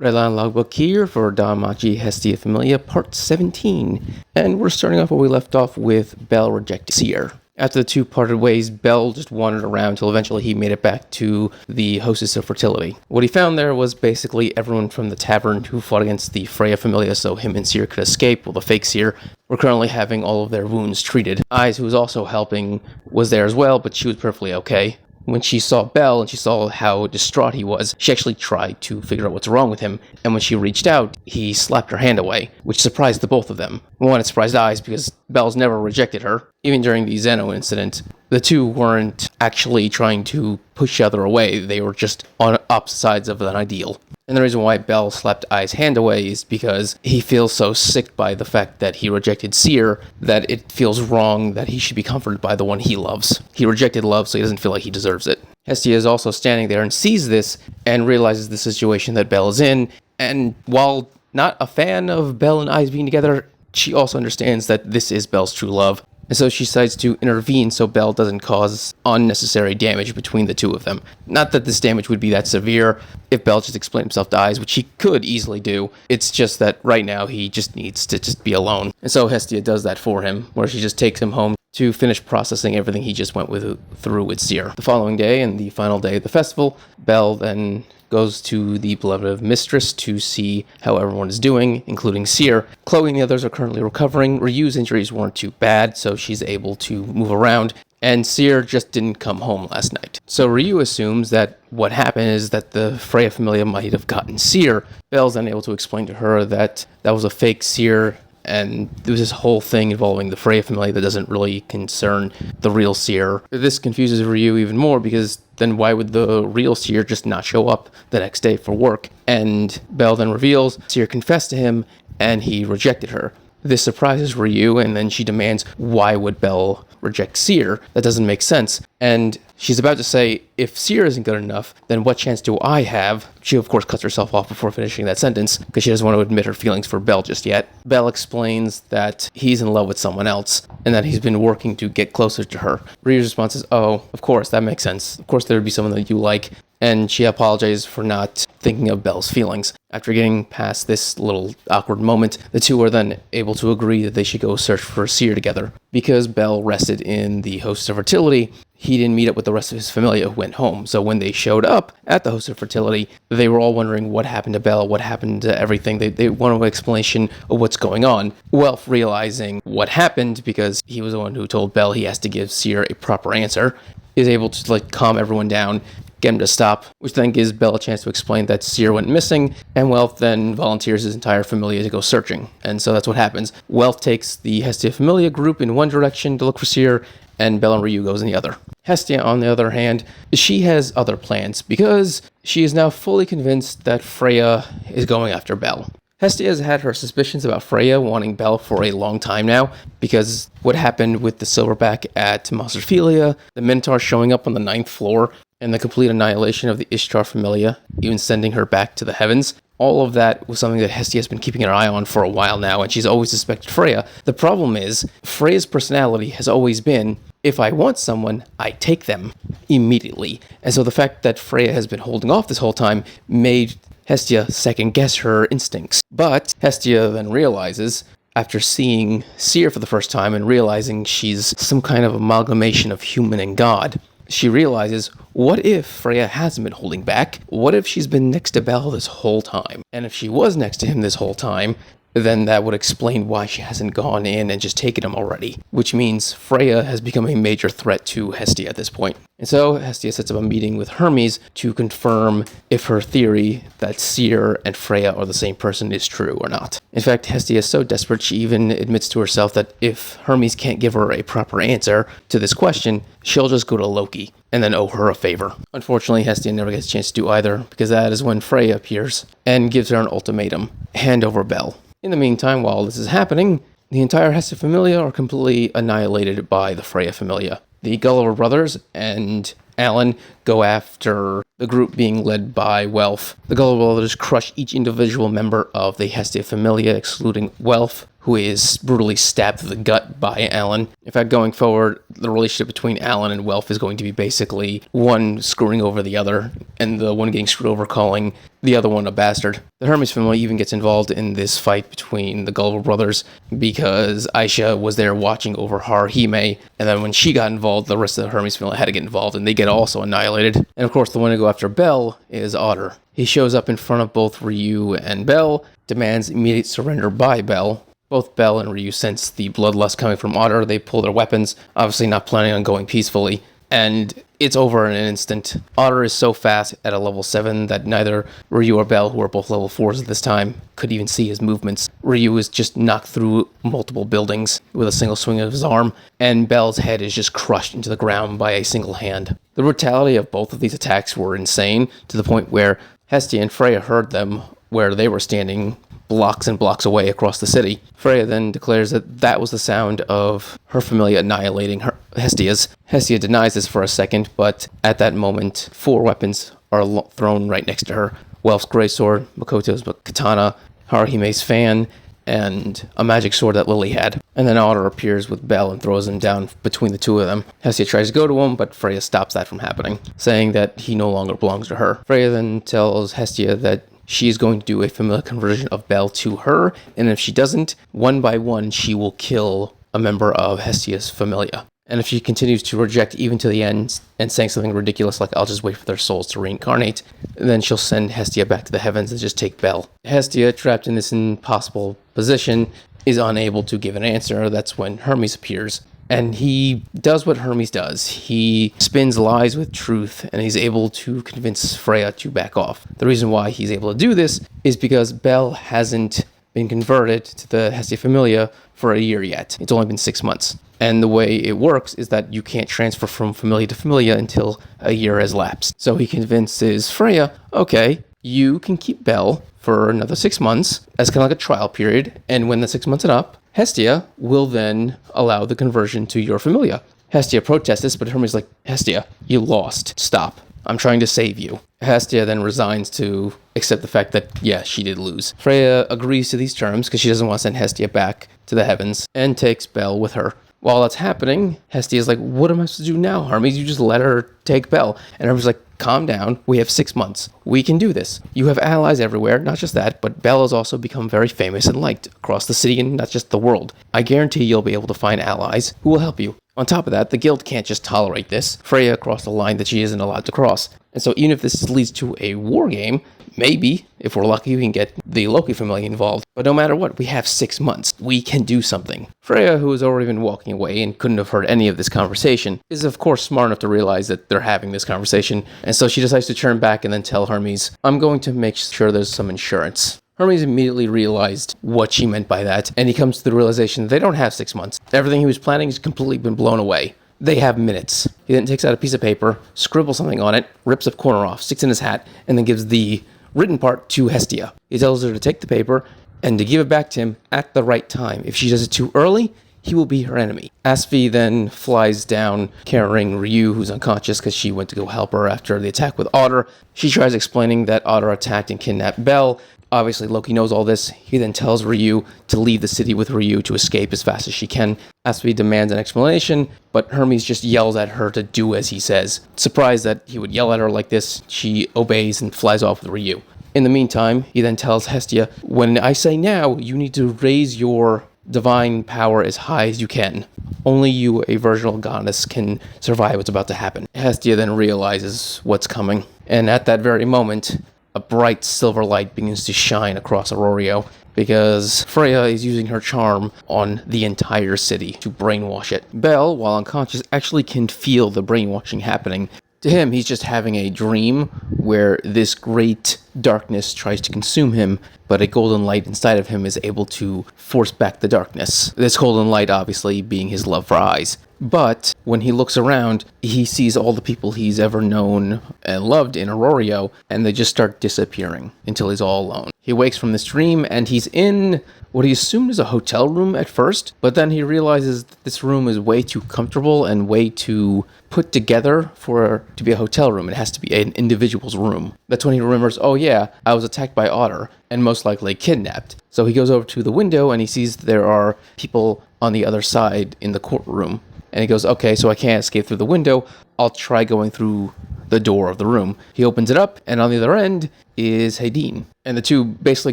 Redline Logbook here for Danmachi Hestia Familia Part 17. And we're starting off where we left off with Bel rejecting Seer. After the two parted ways, Bel just wandered around until eventually he made it back to the Hostess of Fertility. What he found there was basically everyone from the tavern who fought against the Freya Familia so him and Seer could escape, while the fake Seer were currently having all of their wounds treated. Eyes, who was also helping, was there as well, but she was perfectly okay. When she saw Bel and she saw how distraught he was, she actually tried to figure out what's wrong with him, and when she reached out, he slapped her hand away, which surprised the both of them. One, it surprised Eyes because Bel's never rejected her. Even during the Zeno incident, the two weren't actually trying to push each other away, they were just on opposite sides of an ideal. And the reason why Bel slapped Ai's hand away is because he feels so sick by the fact that he rejected Seer that it feels wrong that he should be comforted by the one he loves. He rejected love, so he doesn't feel like he deserves it. Hestia is also standing there and sees this and realizes the situation that Bel is in, and while not a fan of Bel and Ai's being together, she also understands that this is Bel's true love. And so she decides to intervene so Bel doesn't cause unnecessary damage between the two of them. Not that this damage would be that severe if Bel just explained himself to Eyes, which he could easily do. It's just that right now he just needs to just be alone. And so Hestia does that for him, where she just takes him home to finish processing everything he just went through with Seer. The following day, and the final day of the festival, Bel then goes to the beloved mistress to see how everyone is doing, including Seer. Chloe and the others are currently recovering. Ryu's injuries weren't too bad, so she's able to move around, and Seer just didn't come home last night. So Ryu assumes that what happened is that the Freya Familia might have gotten Seer. Bel's then able to explain to her that that was a fake Seer, and there was this whole thing involving the Freya Familia that doesn't really concern the real Seer. This confuses Ryu even more because then why would the real Seer just not show up the next day for work? And Bel then reveals Seer confessed to him and he rejected her. This surprises Ryu, and then she demands, why would Bel reject Seer? That doesn't make sense. And she's about to say, if Seer isn't good enough, then what chance do I have? She, of course, cuts herself off before finishing that sentence, because she doesn't want to admit her feelings for Bel just yet. Bel explains that he's in love with someone else, and that he's been working to get closer to her. Ryu's response is, oh, of course, that makes sense. Of course there would be someone that you like. And she apologizes for not thinking of Bel's feelings. After getting past this little awkward moment, the two are then able to agree that they should go search for Seer together. Because Bel rested in the Hostess of Fertility, he didn't meet up with the rest of his familia who went home. So when they showed up at the Hostess of Fertility, they were all wondering what happened to Bel, what happened to everything. They wanted an explanation of what's going on. Welf, realizing what happened, because he was the one who told Bel he has to give Seer a proper answer, is able to calm everyone down, get him to stop, which then gives Bel a chance to explain that Seer went missing, and Welf then volunteers his entire familia to go searching. And so that's what happens. Welf takes the Hestia Familia group in one direction to look for Seer, and Bel and Ryu goes in the other. Hestia, on the other hand, she has other plans, because she is now fully convinced that Freya is going after Bel. Hestia has had her suspicions about Freya wanting Bel for a long time now, because what happened with the Silverback at Monsterphilia, the Minotaur showing up on the 9th floor, and the complete annihilation of the Ishtar Familia, even sending her back to the heavens. All of that was something that Hestia has been keeping her eye on for a while now, and she's always suspected Freya. The problem is, Freya's personality has always been, if I want someone, I take them immediately. And so the fact that Freya has been holding off this whole time made Hestia second-guess her instincts. But Hestia then realizes, after seeing Seer for the first time and realizing she's some kind of amalgamation of human and god, she realizes, what if Freya hasn't been holding back? What if she's been next to Bel this whole time? And if she was next to him this whole time, then that would explain why she hasn't gone in and just taken him already. Which means Freya has become a major threat to Hestia at this point. And so Hestia sets up a meeting with Hermes to confirm if her theory that Seer and Freya are the same person is true or not. In fact, Hestia is so desperate she even admits to herself that if Hermes can't give her a proper answer to this question, she'll just go to Loki and then owe her a favor. Unfortunately, Hestia never gets a chance to do either, because that is when Freya appears and gives her an ultimatum: hand over Bel. In the meantime, while this is happening, the entire Hestia Familia are completely annihilated by the Freya Familia. The Gulliver brothers and Alan go after the group being led by Welf. The Gulliver brothers crush each individual member of the Hestia Familia, excluding Welf, who is brutally stabbed to the gut by Alan. In fact, going forward, the relationship between Alan and Welf is going to be basically one screwing over the other, and the one getting screwed over calling the other one a bastard. The Hermes family even gets involved in this fight between the Gulliver brothers because Aisha was there watching over Haruhime, and then when she got involved, the rest of the Hermes family had to get involved, and they get also annihilated. And of course, the one to go after Bell is Otter. He shows up in front of both Ryu and Bell, demands immediate surrender by Bell. Both Bell and Ryu sense the bloodlust coming from Otter. They pull their weapons, obviously not planning on going peacefully, and it's over in an instant. Otter is so fast at a level 7 that neither Ryu or Bell, who are both level 4s at this time, could even see his movements. Ryu is just knocked through multiple buildings with a single swing of his arm, and Bell's head is just crushed into the ground by a single hand. The brutality of both of these attacks were insane, to the point where Hestia and Freya heard them where they were standing blocks and blocks away across the city. Freya then declares that that was the sound of her Familia annihilating Hestia's. Hestia denies this for a second, but at that moment, 4 weapons are thrown right next to her. Welf's greatsword, Makoto's katana, Haruhime's fan, and a magic sword that Lily had. And then Otter appears with Bell and throws him down between the two of them. Hestia tries to go to him, but Freya stops that from happening, saying that he no longer belongs to her. Freya then tells Hestia that she is going to do a familiar conversion of Bell to her, and if she doesn't, one by one, she will kill a member of Hestia's Familia. And if she continues to reject even to the end and saying something ridiculous like, I'll just wait for their souls to reincarnate, then she'll send Hestia back to the heavens and just take Bell. Hestia, trapped in this impossible position, is unable to give an answer. That's when Hermes appears. And he does what Hermes does. He spins lies with truth, and he's able to convince Freya to back off. The reason why he's able to do this is because Bell hasn't been converted to the Hestia Familia for a year yet. It's only been 6 months. And the way it works is that you can't transfer from Familia to Familia until a year has lapsed. So he convinces Freya, okay, you can keep Bell for another 6 months as kind of like a trial period, and when the 6 months are up, Hestia will then allow the conversion to your Familia. Hestia protests this, but Hermes is like, Hestia, you lost. Stop. I'm trying to save you. Hestia then resigns to accept the fact that, yeah, she did lose. Freya agrees to these terms because she doesn't want to send Hestia back to the heavens and takes Bell with her. While that's happening, Hestia is like, what am I supposed to do now, Hermes? You just let her take Bell. And Hermes is like, calm down. We have 6 months. We can do this. You have allies everywhere. Not just that, but Bell has also become very famous and liked across the city and not just the world. I guarantee you'll be able to find allies who will help you. On top of that, the guild can't just tolerate this. Freya crossed a line that she isn't allowed to cross. And so even if this leads to a war game, maybe, if we're lucky, we can get the Loki family involved. But no matter what, we have 6 months. We can do something. Freya, who has already been walking away and couldn't have heard any of this conversation, is of course smart enough to realize that they're having this conversation. And so she decides to turn back and then tell Hermes, I'm going to make sure there's some insurance. Hermes immediately realized what she meant by that, and he comes to the realization that they don't have 6 months. Everything he was planning has completely been blown away. They have minutes. He then takes out a piece of paper, scribbles something on it, rips a corner off, sticks in his hat, and then gives the written part to Hestia. He tells her to take the paper and to give it back to him at the right time. If she does it too early, he will be her enemy. Asfi then flies down carrying Ryu, who's unconscious because she went to go help her after the attack with Otter. She tries explaining that Otter attacked and kidnapped Bell. Obviously, Loki knows all this. He then tells Ryu to leave the city with Ryu to escape as fast as she can. Asfi demands an explanation, but Hermes just yells at her to do as he says. Surprised that he would yell at her like this, she obeys and flies off with Ryu. In the meantime, he then tells Hestia, when I say now, you need to raise your divine power as high as you can. Only you, a virginal goddess, can survive what's about to happen. Hestia then realizes what's coming, and at that very moment, a bright silver light begins to shine across Aurorio because Freya is using her charm on the entire city to brainwash it. Bell, while unconscious, actually can feel the brainwashing happening. To him, he's just having a dream where this great darkness tries to consume him, but a golden light inside of him is able to force back the darkness. This golden light obviously being his love for eyes. But when he looks around, he sees all the people he's ever known and loved in Aurorio, and they just start disappearing until he's all alone. He wakes from this dream, and he's in what he assumed is a hotel room at first, but then he realizes that this room is way too comfortable and way too put together for to be a hotel room. It has to be an individual's room. That's when he remembers, oh yeah, I was attacked by Otter, and most likely kidnapped. So he goes over to the window, and he sees there are people on the other side in the courtroom. And he goes, okay, so I can't escape through the window. I'll try going through the door of the room. He opens it up, and on the other end is Hedin. And the two basically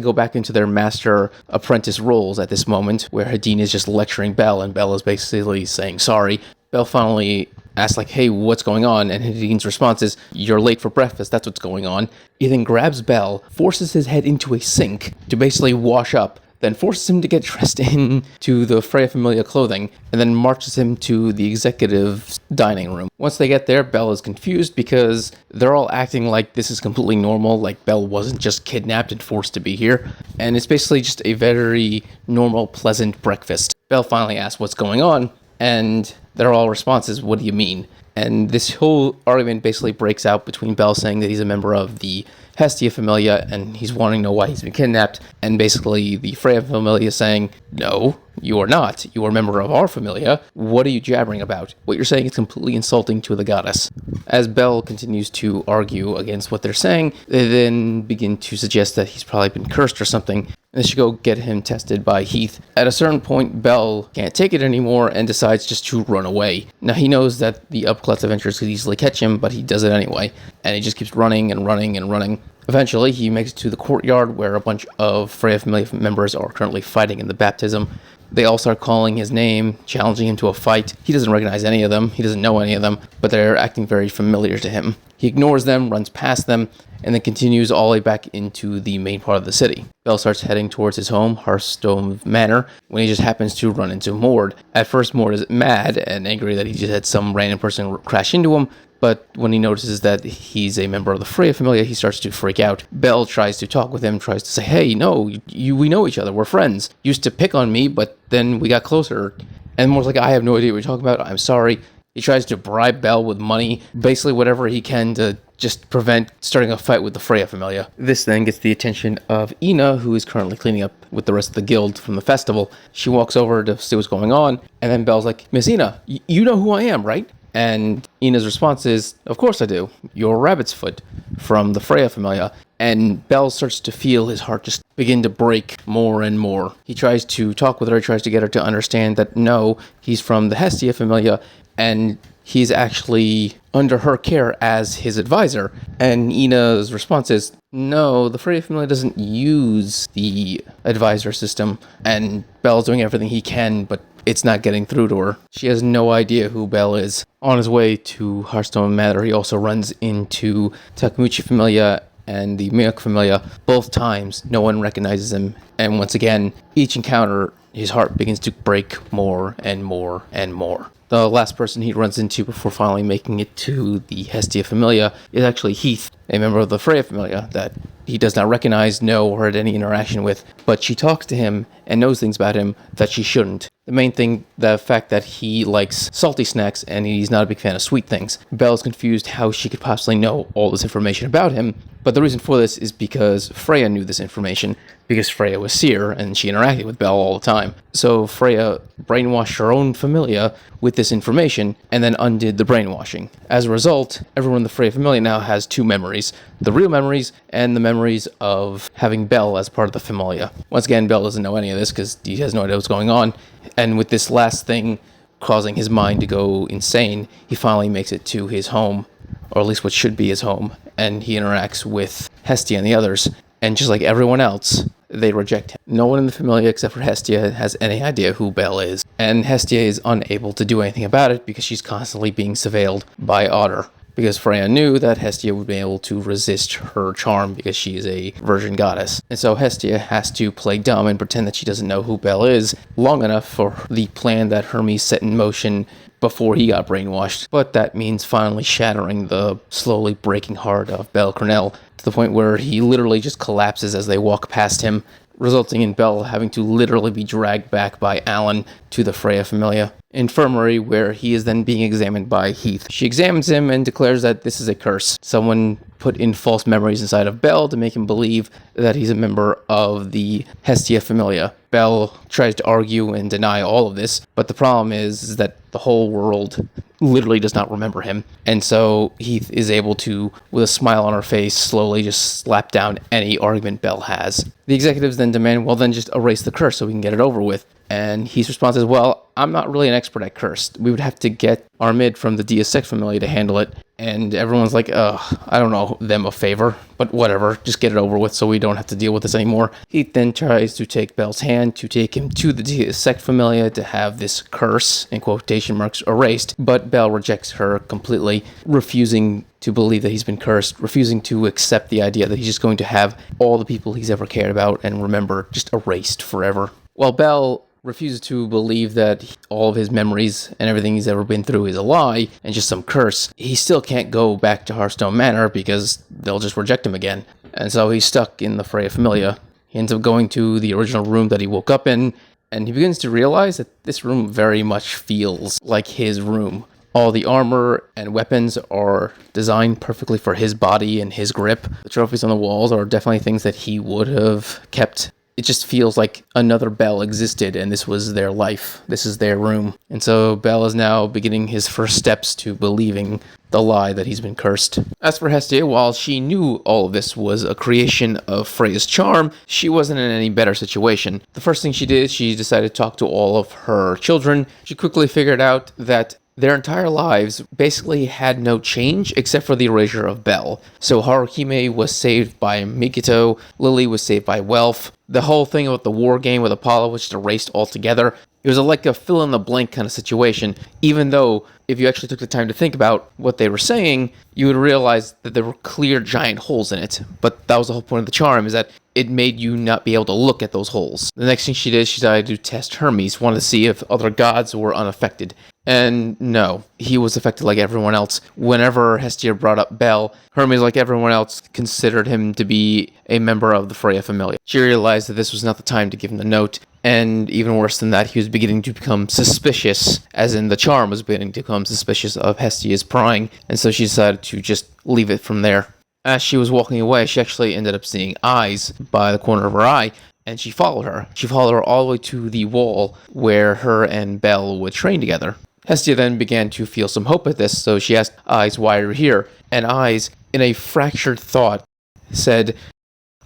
go back into their master-apprentice roles at this moment, where Hedin is just lecturing Belle, and Belle is basically saying sorry. Belle finally asks, like, hey, what's going on? And Hedin's response is, you're late for breakfast, that's what's going on. He then grabs Belle, forces his head into a sink to basically wash up, then forces him to get dressed into the Freya Familia clothing, and then marches him to the executive dining room. Once they get there, Belle is confused because they're all acting like this is completely normal, like Belle wasn't just kidnapped and forced to be here, and it's basically just a very normal, pleasant breakfast. Belle finally asks what's going on, and their all responses, what do you mean? And this whole argument basically breaks out between Belle saying that he's a member of the Hestia Familia, and he's wanting to know why he's been kidnapped, and basically the Freya Familia saying, no, you are not. You are a member of our Familia. What are you jabbering about? What you're saying is completely insulting to the goddess. As Belle continues to argue against what they're saying, they then begin to suggest that he's probably been cursed or something, and they should go get him tested by Heath. At a certain point, Belle can't take it anymore and decides just to run away. Now, he knows that the Upklutz Adventures could easily catch him, but he does it anyway, and he just keeps running and running and running. Eventually, he makes it to the courtyard where a bunch of Freya Familia members are currently fighting in the baptism. They all start calling his name, challenging him to a fight. He doesn't recognize any of them, he doesn't know any of them, but they're acting very familiar to him. He ignores them, runs past them, and then continues all the way back into the main part of the city. Belle starts heading towards his home, Hearthstone Manor, when he just happens to run into Mord. At first, Mord is mad and angry that he just had some random person crash into him, but when he notices that he's a member of the Freya Familia, he starts to freak out. Belle tries to talk with him, tries to say, hey, no, we know each other, we're friends. You used to pick on me, but then we got closer. And Mord's like, I have no idea what you're talking about, I'm sorry. He tries to bribe Belle with money, basically whatever he can to just prevent starting a fight with the Freya Familia. This then gets the attention of Ina, who is currently cleaning up with the rest of the guild from the festival. She walks over to see what's going on, and then Belle's like, Miss Ina, you know who I am, right? And Ina's response is, of course I do. You're Rabbit's Foot from the Freya Familia. And Belle starts to feel his heart just begin to break more and more. He tries to talk with her, tries to get her to understand that no, he's from the Hestia Familia, and he's actually under her care as his advisor. And Ina's response is, no, the Freya Familia doesn't use the advisor system, and Belle's doing everything he can, but it's not getting through to her. She has no idea who Belle is. On his way to Hearthstone Manor, he also runs into Takumuchi Familia and the Miyok Familia. Both times, no one recognizes him, and once again, each encounter, his heart begins to break more and more and more. The last person he runs into before finally making it to the Hestia Familia is actually Heath, a member of the Freya Familia that he does not recognize, know, or had any interaction with, but she talks to him and knows things about him that she shouldn't. The main thing, the fact that he likes salty snacks and he's not a big fan of sweet things. Belle's confused how she could possibly know all this information about him, but the reason for this is because Freya knew this information, because Freya was seer and she interacted with Belle all the time. So Freya brainwashed her own Familia with this information and then undid the brainwashing. As a result, everyone in the Freya Familia now has two memories, the real memories and the memories of having Belle as part of the Familia. Once again, Belle doesn't know any of this because he has no idea what's going on, and with this last thing causing his mind to go insane, he finally makes it to his home, or at least what should be his home, and he interacts with Hestia and the others, and just like everyone else, they reject him. No one in the Familia except for Hestia has any idea who Belle is, and Hestia is unable to do anything about it because she's constantly being surveilled by Otter. Because Freya knew that Hestia would be able to resist her charm because she is a virgin goddess. And so Hestia has to play dumb and pretend that she doesn't know who Belle is long enough for the plan that Hermes set in motion before he got brainwashed. But that means finally shattering the slowly breaking heart of Belle Cornell to the point where he literally just collapses as they walk past him, resulting in Belle having to literally be dragged back by Alan to the Freya Familia infirmary, where he is then being examined by Heath. She examines him and declares that this is a curse. Someone put in false memories inside of Bel to make him believe that he's a member of the Hestia Familia. Bel tries to argue and deny all of this, but the problem is that the whole world literally does not remember him. And so Heath is able to, with a smile on her face, slowly just slap down any argument Bel has. The executives then demand, well, then just erase the curse so we can get it over with. And Heath's response is, well, I'm not really an expert at curse. We would have to get our mid from the Deus Ex Familia to handle it. And everyone's like, I don't know them a favor, but whatever, just get it over with so we don't have to deal with this anymore. Heath then tries to take Bel's hand to take him to the Deus Ex Familia to have this curse, in quotation marks, erased, but Bel rejects her completely, refusing to believe that he's been cursed, refusing to accept the idea that he's just going to have all the people he's ever cared about and remember just erased forever. While Bel refuses to believe that all of his memories and everything he's ever been through is a lie and just some curse, he still can't go back to Hearthstone Manor because they'll just reject him again. And so he's stuck in the Freya Familia. He ends up going to the original room that he woke up in, and he begins to realize that this room very much feels like his room. All the armor and weapons are designed perfectly for his body and his grip. The trophies on the walls are definitely things that he would have kept. It just feels like another Bel existed and this was their life. This is their room. And so Bel is now beginning his first steps to believing the lie that he's been cursed. As for Hestia, while she knew all of this was a creation of Freya's charm, she wasn't in any better situation. The first thing she did, she decided to talk to all of her children. She quickly figured out that their entire lives basically had no change except for the erasure of Bel. So Haruhime was saved by Mikito, Lily was saved by Welf. The whole thing about the war game with Apollo was just erased altogether. It was like a fill-in-the-blank kind of situation, even though if you actually took the time to think about what they were saying, you would realize that there were clear giant holes in it. But that was the whole point of the charm, is that it made you not be able to look at those holes. The next thing she did, she decided to test Hermes, wanted to see if other gods were unaffected. And no, he was affected like everyone else. Whenever Hestia brought up Bel, Hermes, like everyone else, considered him to be a member of the Freya Familia. She realized that this was not the time to give him the note, and even worse than that, he was beginning to become suspicious, as in the charm was beginning to become suspicious of Hestia's prying, and so she decided to just leave it from there. As she was walking away, she actually ended up seeing eyes by the corner of her eye, and she followed her. She followed her all the way to the wall where her and Bel would train together. Hestia then began to feel some hope at this, so she asked Eyes, why are you here? And Eyes, in a fractured thought, said,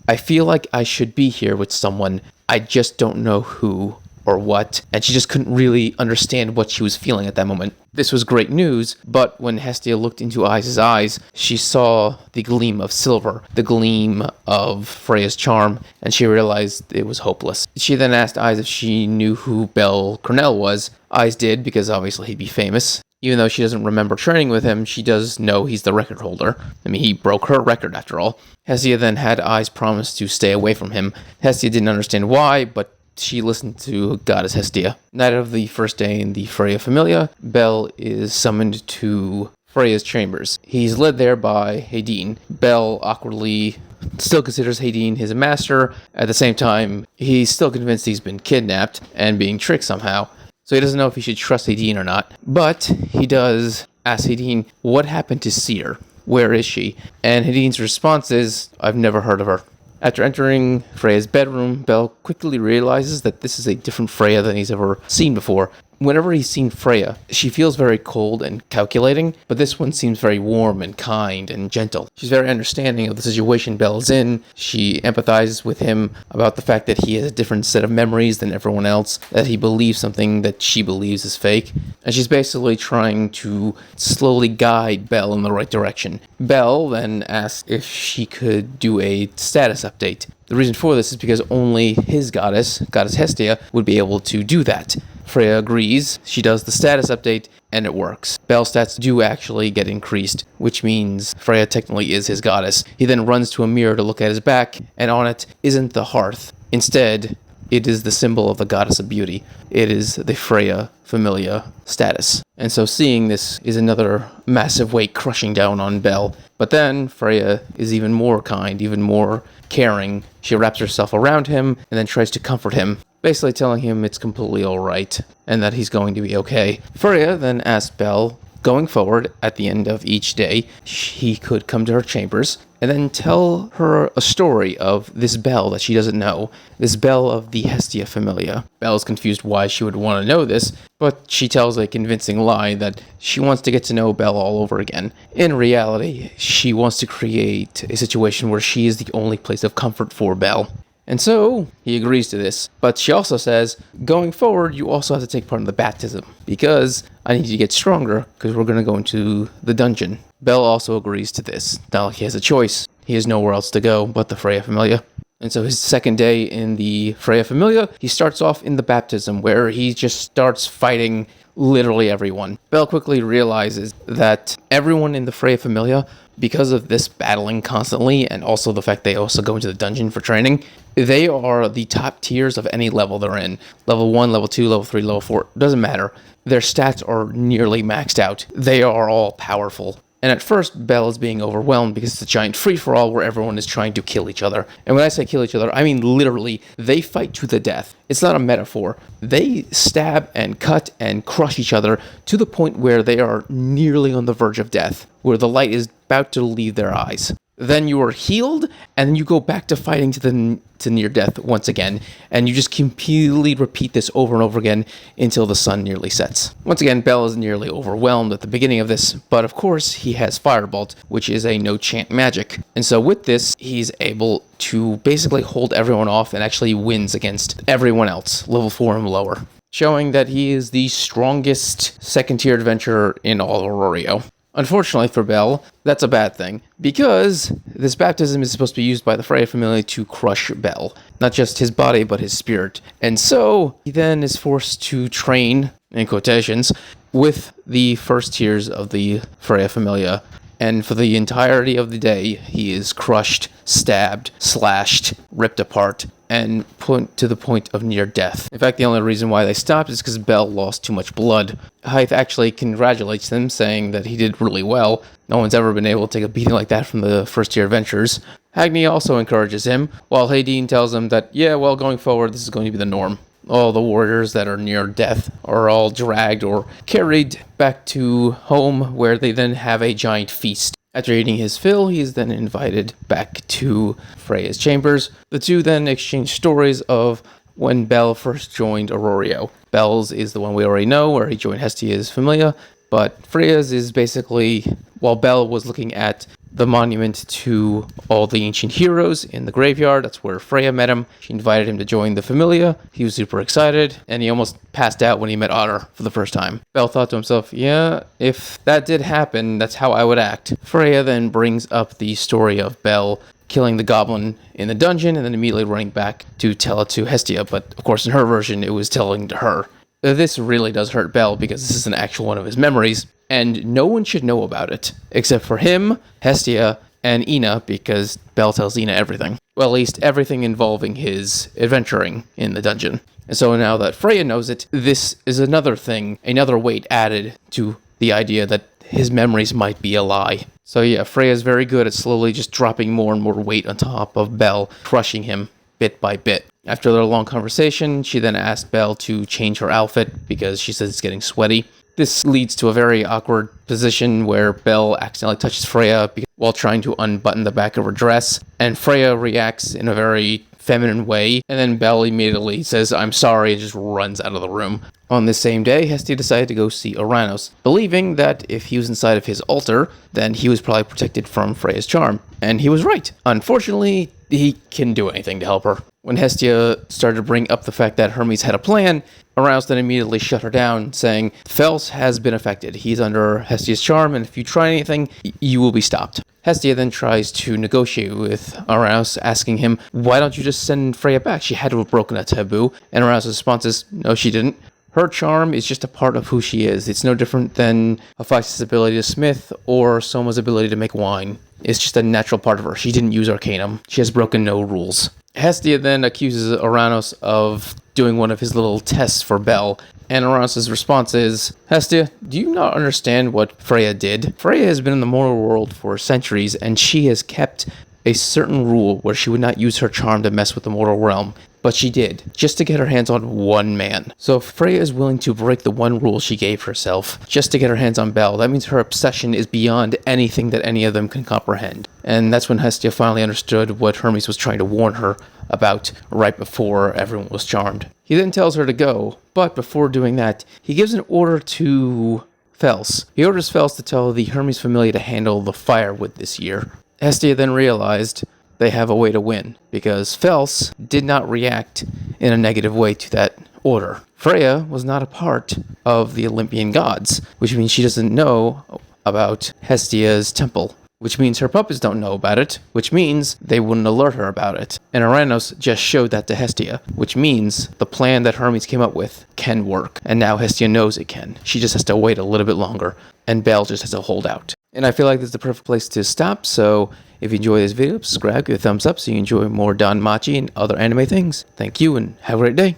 I feel like I should be here with someone. I just don't know who or what. And she just couldn't really understand what she was feeling at that moment. This was great news, but when Hestia looked into Eyes' eyes, she saw the gleam of silver, the gleam of Freya's charm, and she realized it was hopeless. She then asked Eyes if she knew who Bel Cornell was. Eyes did, because obviously he'd be famous. Even though she doesn't remember training with him, she does know he's the record holder. I mean, he broke her record after all. Hestia then had Eyes promise to stay away from him. Hestia didn't understand why, but she listened to Goddess Hestia. Night of the first day in the Freya Familia, Bel is summoned to Freya's chambers. He's led there by Hedin. Bel awkwardly still considers Hedin his master. At the same time, he's still convinced he's been kidnapped and being tricked somehow. So he doesn't know if he should trust Hedin or not. But he does ask Hedin, what happened to Seer? Where is she? And Hedin's response is, I've never heard of her. After entering Freya's bedroom, Bel quickly realizes that this is a different Freya than he's ever seen before. Whenever he's seen Freya, she feels very cold and calculating, but this one seems very warm and kind and gentle. She's very understanding of the situation Bel's in. She empathizes with him about the fact that he has a different set of memories than everyone else, that he believes something that she believes is fake, and she's basically trying to slowly guide Bel in the right direction. Bel then asks if she could do a status update. The reason for this is because only his goddess Hestia, would be able to do that. Freya agrees, she does the status update, and it works. Bel's stats do actually get increased, which means Freya technically is his goddess. He then runs to a mirror to look at his back, and on it isn't the hearth. Instead, it is the symbol of the goddess of beauty. It is the Freya Familia status. And so seeing this is another massive weight crushing down on Bel. But then Freya is even more kind, even more caring. She wraps herself around him and then tries to comfort him. basically telling him it's completely alright and that he's going to be okay. Freya then asks Belle, going forward, at the end of each day, he could come to her chambers and then tell her a story of this Belle that she doesn't know, this Belle of the Hestia Familia. Belle is confused why she would want to know this, but she tells a convincing lie that she wants to get to know Belle all over again. In reality, she wants to create a situation where she is the only place of comfort for Belle. And so, he agrees to this. But she also says, going forward, you also have to take part in the baptism, because I need you to get stronger, because we're going to go into the dungeon. Belle also agrees to this. Not like he has a choice. He has nowhere else to go but the Freya Familia. And so his second day in the Freya Familia, he starts off in the baptism, where he just starts fighting literally everyone. Belle quickly realizes that everyone in the Freya Familia, because of this battling constantly, and also the fact they also go into the dungeon for training, they are the top tiers of any level they're in. Level 1, level 2, level 3, level 4, doesn't matter. Their stats are nearly maxed out. They are all powerful. And at first, Belle is being overwhelmed because it's a giant free-for-all where everyone is trying to kill each other. And when I say kill each other, I mean literally, they fight to the death. It's not a metaphor. They stab and cut and crush each other to the point where they are nearly on the verge of death, where the light is about to leave their eyes. Then you are healed, and then you go back to fighting to near death once again, and you just completely repeat this over and over again until the sun nearly sets. Once again, Belle is nearly overwhelmed at the beginning of this, but of course he has Firebolt, which is a no-chant magic. And so with this, he's able to basically hold everyone off and actually wins against everyone else, level 4 and lower, showing that he is the strongest second-tier adventurer in all Aurorio. Unfortunately for Belle, that's a bad thing, because this baptism is supposed to be used by the Freya Familia to crush Belle. Not just his body, but his spirit. And so, he then is forced to train, in quotations, with the first tiers of the Freya Familia. And for the entirety of the day, he is crushed, stabbed, slashed, ripped apart, and put to the point of near death. In fact, the only reason why they stopped is because Belle lost too much blood. Hythe actually congratulates them, saying that he did really well. No one's ever been able to take a beating like that from the first-tier adventurers. Hagni also encourages him, while Hadine tells him that, yeah, well, going forward, this is going to be the norm. All the warriors that are near death are all dragged or carried back to home, where they then have a giant feast. After eating his fill, he is then invited back to Freya's chambers. The two then exchange stories of when Belle first joined Aurorio. Belle's is the one we already know, where he joined Hestia's Familia, but Freya's is basically, while Belle was looking at the monument to all the ancient heroes in the graveyard, that's where Freya met him. She invited him to join the Familia. He was super excited, and he almost passed out when he met Otter for the first time. Belle thought to himself, yeah, if that did happen, that's how I would act. Freya then brings up the story of Belle killing the goblin in the dungeon, and then immediately running back to tell it to Hestia, but of course in her version, it was telling to her. This really does hurt Belle, because this is an actual one of his memories, and no one should know about it, except for him, Hestia, and Ina, because Belle tells Ina everything. Well, at least everything involving his adventuring in the dungeon. And so now that Freya knows it, this is another thing, another weight added to the idea that his memories might be a lie. So yeah, Freya's very good at slowly just dropping more and more weight on top of Belle, crushing him bit by bit. After their long conversation, she then asked Belle to change her outfit because she says it's getting sweaty. This leads to a very awkward position where Belle accidentally touches Freya while trying to unbutton the back of her dress, and Freya reacts in a very feminine way, and then Belle immediately says, "I'm sorry," and just runs out of the room. On this same day, Hestia decided to go see Oranos, believing that if he was inside of his altar, then he was probably protected from Freya's charm. And he was right. Unfortunately, he couldn't do anything to help her. When Hestia started to bring up the fact that Hermes had a plan, Oranos then immediately shut her down, saying, Fels has been affected. He's under Hestia's charm, and if you try anything, you will be stopped. Hestia then tries to negotiate with Oranos, asking him, why don't you just send Freya back? She had to have broken a taboo. And Oranos' response is, no, she didn't. Her charm is just a part of who she is. It's no different than Hephaestus' ability to smith or Soma's ability to make wine. It's just a natural part of her. She didn't use Arcanum. She has broken no rules. Hestia then accuses Oranos of doing one of his little tests for Belle, and Oranos' response is, Hestia, do you not understand what Freya did? Freya has been in the mortal world for centuries, and she has kept a certain rule where she would not use her charm to mess with the mortal realm. but she did, just to get her hands on one man. So if Freya is willing to break the one rule she gave herself just to get her hands on Bel, that means her obsession is beyond anything that any of them can comprehend. And that's when Hestia finally understood what Hermes was trying to warn her about right before everyone was charmed. He then tells her to go, but before doing that, he gives an order to Fels. He orders Fels to tell the Hermes Familia to handle the firewood this year. Hestia then realized they have a way to win, because Fels did not react in a negative way to that order. Freya was not a part of the Olympian gods, which means she doesn't know about Hestia's temple, which means her puppets don't know about it, which means they wouldn't alert her about it. And Aranos just showed that to Hestia, which means the plan that Hermes came up with can work. And now Hestia knows it can. She just has to wait a little bit longer, and Bel just has to hold out. And I feel like this is the perfect place to stop, so if you enjoy this video, subscribe, give it a thumbs up so you enjoy more Danmachi and other anime things. Thank you, and have a great day.